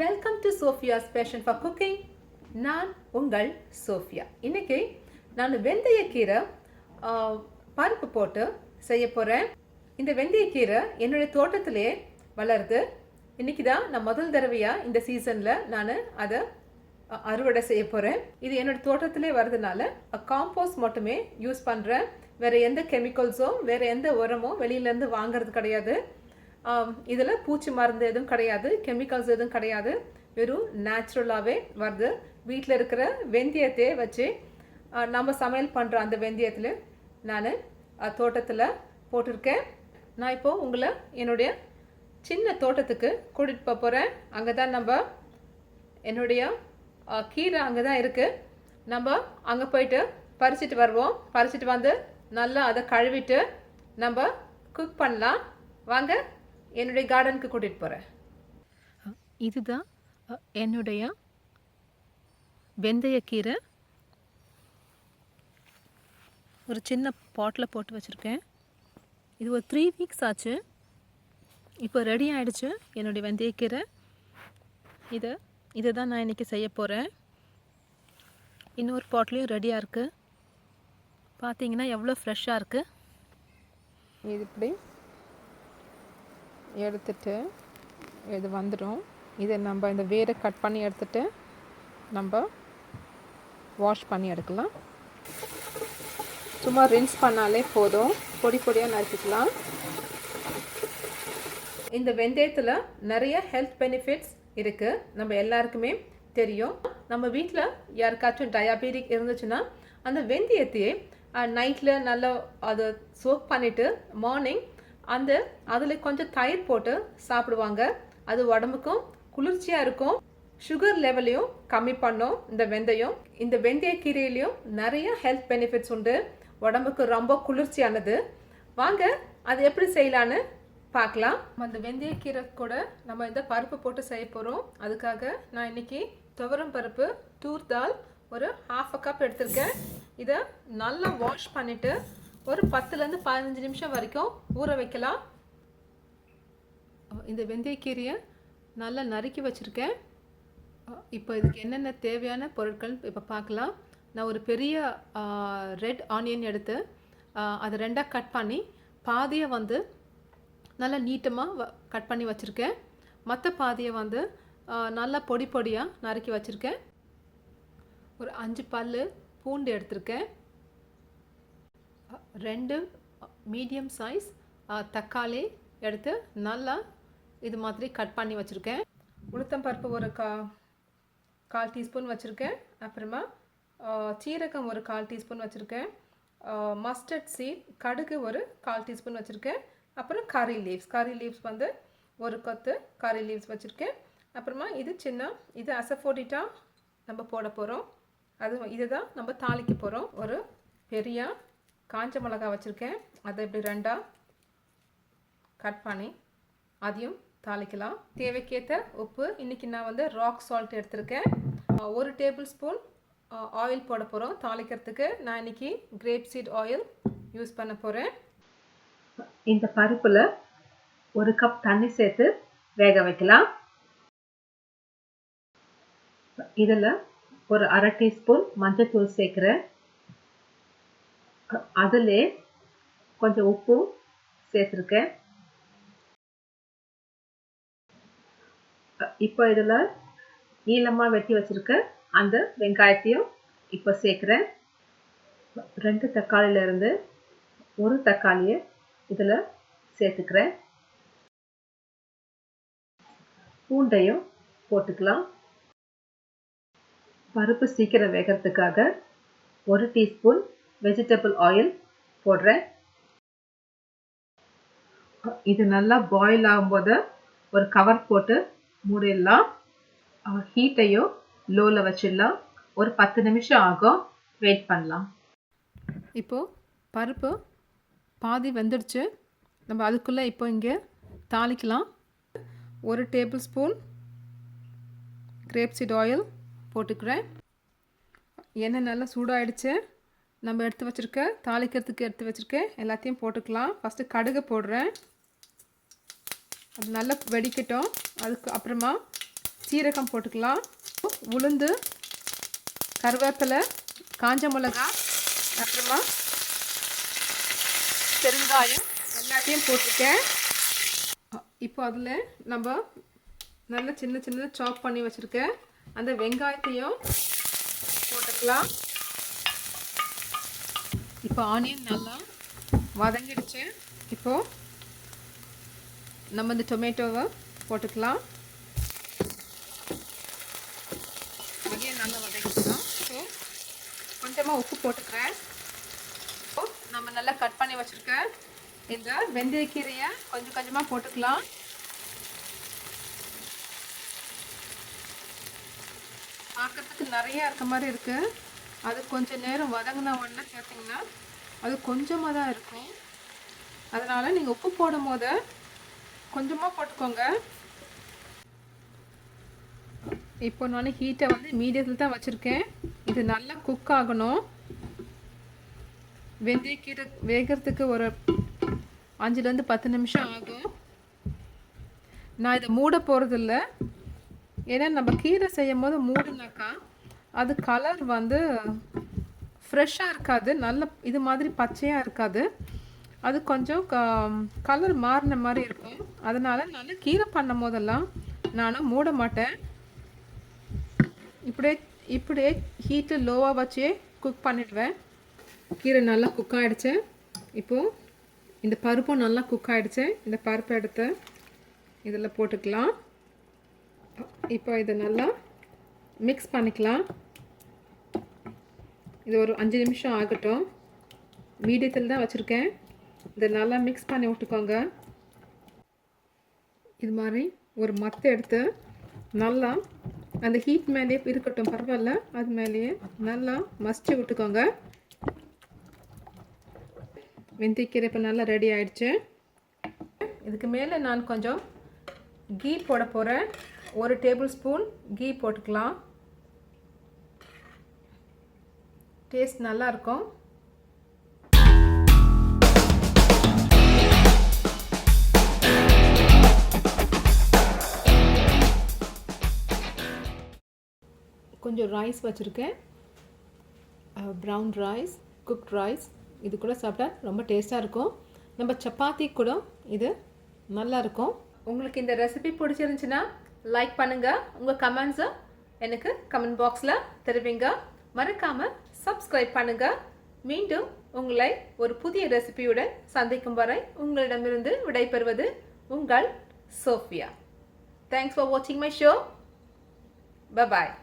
Welcome to Sophia's passion for cooking. நான் உங்கள் Sofia. இன்னைக்கு நான் வெந்தயக்கீரை பருப்பு போட்டு செய்ய போகிறேன். இந்த வெந்தயக்கீரை என்னுடைய தோட்டத்திலே வளருது. இன்னைக்கு தான் நான் முதல் தடவையாக இந்த சீசனில் நான் அதை அறுவடை செய்ய போகிறேன். இது என்னோட தோட்டத்திலே வரதுனால காம்போஸ்ட் மட்டுமே யூஸ் பண்ணுறேன். வேறு எந்த கெமிக்கல்ஸோ வேறு எந்த உரமோ வெளியிலேருந்து வாங்கிறது கிடையாது. இதில் பூச்சி மருந்து எதுவும் கிடையாது, கெமிக்கல்ஸ் எதுவும் கிடையாது. வெறும் நேச்சுரலாகவே வருது. வீட்டில் இருக்கிற வெந்தயத்தை வச்சு நம்ம சமையல் பண்ணுற அந்த வெந்தயத்தில் நான் தோட்டத்தில் போட்டிருக்கேன். நான் இப்போது உங்களை என்னுடைய சின்ன தோட்டத்துக்கு கூட்டிகிட்டு போக போகிறேன். அங்கே தான் நம்ம என்னுடைய கீரை அங்கே தான் இருக்குது. நம்ம அங்கே போயிட்டு பறிச்சிட்டு வருவோம். பறிச்சிட்டு வந்து நல்லா அதை கழுவிட்டு நம்ம குக் பண்ணலாம். வாங்க, என்னுடைய கார்டனுக்கு கூட்டிகிட்டு போகிறேன். இதுதான் என்னுடைய வெந்தயக்கீரை. ஒரு சின்ன பாட்டில் போட்டு வச்சுருக்கேன். இது ஒரு 3 வீக்ஸ் ஆச்சு. இப்போ ரெடி ஆகிடுச்சு என்னுடைய வெந்தயக்கீரை. இதை தான் நான் இன்றைக்கி செய்ய போகிறேன். இன்னொரு பாட்லேயும் ரெடியாக இருக்குது. பார்த்தீங்கன்னா எவ்வளோ ஃப்ரெஷ்ஷாக இருக்குது. இது இப்படி எடுத்துட்டு இது வந்துடும். இதை நம்ம இந்த வேரை கட் பண்ணி எடுத்துட்டு நம்ம வாஷ் பண்ணி எடுக்கலாம். சும்மா ரின்ஸ் பண்ணாலே போதும். பொடி பொடியாக நறுக்கிக்கலாம். இந்த வெந்தயத்தில் நிறைய ஹெல்த் பெனிஃபிட்ஸ் இருக்குது. நம்ம எல்லாருக்குமே தெரியும். நம்ம வீட்டில் யாருக்காச்சும் டயாபெட்டிக் இருந்துச்சுன்னா அந்த வெந்தயத்தையே நைட்டில் நல்லா அதை சோக் பண்ணிவிட்டு மார்னிங் அதில் கொஞ்சம் தயிர் போட்டு சாப்பிடுவாங்க. அது உடம்புக்கும் குளிர்ச்சியாக இருக்கும். சுகர் லெவலையும் கம்மி பண்ணும் இந்த வெந்தயம். இந்த வெந்தயக்கீரையிலையும் நிறைய ஹெல்த் பெனிஃபிட்ஸ் உண்டு. உடம்புக்கு ரொம்ப குளிர்ச்சியானது. வாங்க அது எப்படி செய்யலான்னு பார்க்கலாம். அந்த வெந்தயக்கீரை கூட நம்ம இந்த பருப்பு போட்டு செய்ய போகிறோம். அதுக்காக நான் இன்னைக்கு துவரம் பருப்பு, தூர் தால் ஒரு 1/2 கப் எடுத்திருக்கேன். இதை நல்லா வாஷ் பண்ணிவிட்டு ஒரு 10லேருந்து 15 நிமிஷம் வரைக்கும் ஊற வைக்கலாம். இந்த வெந்தயக்கீரையை நல்லா நறுக்கி வச்சுருக்கேன். இப்போ இதுக்கு என்னென்ன தேவையான பொருட்கள் இப்போ பார்க்கலாம். நான் ஒரு பெரிய ரெட் ஆனியன் எடுத்து அதை 2ஆக கட் பண்ணி பாதியை வந்து நல்லா நீட்டமாக கட் பண்ணி வச்சுருக்கேன். மற்ற பாதியை வந்து நல்லா பொடி பொடியாக நறுக்கி வச்சுருக்கேன். ஒரு 5 பல் பூண்டு எடுத்திருக்கேன். 2 மீடியம் சைஸ் தக்காளி எடுத்து நல்லா இது மாதிரி கட் பண்ணி வச்சுருக்கேன். உளுத்தம் பருப்பு ஒரு 1/4 டீஸ்பூன் வச்சுருக்கேன். அப்புறமா சீரகம் ஒரு 1/4 டீஸ்பூன் வச்சுருக்கேன். மஸ்டர்ட் சீட் கடுகு ஒரு 1/4 டீஸ்பூன் வச்சுருக்கேன். அப்புறம் கறி லீவ்ஸ் வந்து ஒரு கொத்து கறி லீவ்ஸ் வச்சுருக்கேன். அப்புறமா இது அசஃபோடிட்டா நம்ம போட போகிறோம். இதை தான் நம்ம தாளிக்க போகிறோம். ஒரு பெரிய காஞ்ச மிளகாய் வச்சுருக்கேன். அதை இப்படி 2ஆக கட் பண்ணி அதையும் தாளிக்கலாம். தேவைக்கேற்ற உப்பு. இன்றைக்கி நான் வந்து ராக் சால்ட் எடுத்திருக்கேன். 1 டேபிள் ஸ்பூன் ஆயில் போட போகிறோம் தாளிக்கிறதுக்கு. நான் இன்றைக்கி கிரேப் சீட் ஆயில் யூஸ் பண்ண போகிறேன். இந்த பருப்பில் 1 கப் தண்ணி சேர்த்து வேக வைக்கலாம். இதில் ஒரு 1/2 டீஸ்பூன் மஞ்சள்தூள் சேர்க்குறேன். அதிலே கொஞ்சம் உப்பும் சேர்த்துருக்கேன். இப்போ இதில் நீளமாக வெட்டி வச்சுருக்க அந்த வெங்காயத்தையும் இப்போ சேர்க்குறேன். 2 தக்காளியிலேருந்து 1 தக்காளியை இதில் சேர்த்துக்கிறேன். பூண்டையும் போட்டுக்கலாம். பருப்பு சீக்கிரம் வேகிறதுக்காக 1 டீஸ்பூன் வெஜிடபிள் ஆயில் போடுறேன். இது நல்லா பாயில் ஆகும்போது ஒரு கவர் போட்டு மூடிடலாம். ஹீட்டையும் லோவில் வச்சிடலாம். ஒரு 10 நிமிஷம் ஆகும். வெயிட் பண்ணலாம். இப்போது பருப்பு பாதி வெந்துடுச்சு. நம்ம அதுக்குள்ளே இப்போ இங்கே தாளிக்கலாம். 1 tablespoon grape seed oil போட்டுக்கிறேன். எண்ணெய் நல்லா சூடாகிடுச்சு. நம்ம தாளிக்கிறதுக்கு எடுத்து வச்சுருக்கேன் எல்லாத்தையும் போட்டுக்கலாம். ஃபஸ்ட்டு கடுகு போடுறேன். அது நல்லா வெடிக்கட்டும். அதுக்கு அப்புறமா சீரகம் போட்டுக்கலாம், உளுந்து, கருவேப்பிலை, காஞ்ச மிளகாய், அப்புறமா பெருங்காயம் எல்லாத்தையும் போட்டிருக்கேன். இப்போ அதில் நம்ம நல்ல சின்ன சின்ன சாப் பண்ணி வச்சுருக்கேன் அந்த வெங்காயத்தையும் போட்டுக்கலாம். இப்போ ஆனியன் நல்லா வதங்கிடுச்சு. இப்போது நம்ம இந்த டொமேட்டோவை போட்டுக்கலாம். அதையும் நல்லா வதக்கிக்கலாம். ஸோ கொஞ்சமாக உப்பு போட்டுக்கிறேன். இப்போ நம்ம நல்லா கட் பண்ணி வச்சுருக்கேன் இந்த வெந்தயக்கீரையை கொஞ்சம் கொஞ்சமாக போட்டுக்கலாம். பார்க்கறதுக்கு நிறையா இருக்க மாதிரி இருக்குது. அது கொஞ்சம் நேரம் வதங்கின உடனே சேர்த்திங்கன்னா அது கொஞ்சமாக தான் இருக்கும். அதனால் நீங்கள் உப்பு போடும் போது கொஞ்சமாக போட்டுக்கோங்க. இப்போ நான் ஹீட்டை வந்து மீடியத்தில் தான் வச்சுருக்கேன். இது நல்லா குக் ஆகணும். வெந்தயக்கீரை வேகிறதுக்கு ஒரு 5லேருந்து 10 நிமிஷம் ஆகும். நான் இதை மூட போகிறதில்ல. ஏன்னா நம்ம கீரை செய்யும் போது மூடினாக்கா அது கலர் வந்து ஃப்ரெஷ்ஷாக இருக்காது, நல்ல இது மாதிரி பச்சையாக இருக்காது. அது கொஞ்சம் கலர் மாறின மாதிரி இருக்கும். அதனால் நான் கீரை பண்ணும் போதெல்லாம் நான் மூட மாட்டேன். இப்படியே ஹீட்டு லோவாக வச்சே குக் பண்ணிடுவேன். கீரை நல்லா குக் ஆகிடுச்சு. இப்போது இந்த பருப்பும் நல்லா குக் ஆகிடுச்சு. இந்த பருப்பை எடுத்து இதில் போட்டுக்கலாம். இப்போ இதை நல்லா மிக்ஸ் பண்ணிக்கலாம். இது ஒரு 5 நிமிஷம் ஆகட்டும். மீடியத்தில் தான் வச்சுருக்கேன். இதை நல்லா மிக்ஸ் பண்ணி விட்டுக்கோங்க. இது மாதிரி ஒரு மத்தை எடுத்து நல்லா அந்த ஹீட் மேலேயே இருக்கட்டும், பரவாயில்ல, அது மேலேயே நல்லா மசிச்சு விட்டுக்கோங்க. வெந்தயக்கீரை இப்போ நல்லா ரெடி ஆயிடுச்சு. இதுக்கு மேலே நான் கொஞ்சம் கீ போட போகிறேன். 1 டேபிள் ஸ்பூன் கீ போட்டுக்கலாம். டேஸ்ட் நல்லா இருக்கும். கொஞ்சம் ரைஸ் வச்சுருக்கேன், ப்ரௌன் ரைஸ், குக்ட் ரைஸ். இது கூட சாப்பிட்டா ரொம்ப டேஸ்ட்டாக இருக்கும். நம்ம சப்பாத்தி கூட இது நல்லா இருக்கும். உங்களுக்கு இந்த ரெசிபி பிடிச்சிருந்துச்சுன்னா லைக் பண்ணுங்கள். உங்கள் கமெண்ட்ஸை எனக்கு கமெண்ட் பாக்ஸில் தெரிவிங்க. மறக்காமல் சப்ஸ்கிரைப் பண்ணுங்கள். மீண்டும் உங்களை ஒரு புதிய ரெசிபியுடன் சந்திக்கும் வரை உங்களிடமிருந்து விடைபெறுவது உங்கள் சோஃபியா. தேங்க்ஸ் ஃபார் வாட்சிங் மை ஷோ. Bye bye.